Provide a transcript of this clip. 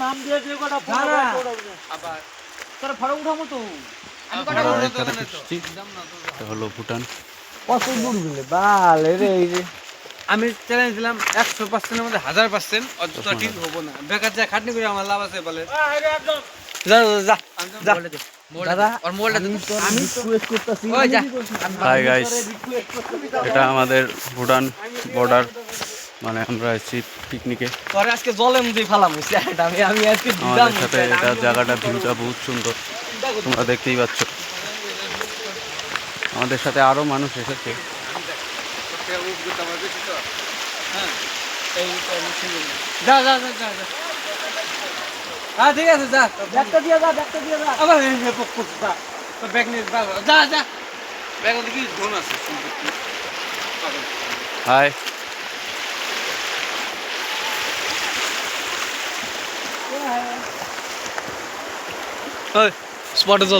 নাম দিয়ে দিয়ে কটা ফটো আবার তোর ফটো উঠামো তো এটা হলো ভুটান। কত দূর গেলে বাল রে এই যে আমি চ্যালেঞ্জ দিলাম 100%-এর মধ্যে 1000% অযথা ঠিক হবো না বেকার যা খাটনি করে আমার লাভ আছে বলে যা যা যা দাদা আমি রিকোয়েস্ট করতেছি ওই যা হাই গাইস, এটা আমাদের ভুটান বর্ডার, মানে আমরা এসেছি পিকনিকে। তোরে আজকে জলে মুদি ফালাম সেটা আমি আজকে দিলাম আমাদের সাথে এটা জায়গাটা ভিউটা বহুত সুন্দর, তোমরা দেখতেই পাচ্ছ। আমাদের সাথে আরো মানুষ এসেছে। যা যা যা যা যা হ্যাঁ ঠিক আছে যা ব্যাগটা দিয়ে যা আবার যা তো ব্যাগ নিয়ে যা যা ব্যাগ দেখি ধন আছে হাই, স্পটে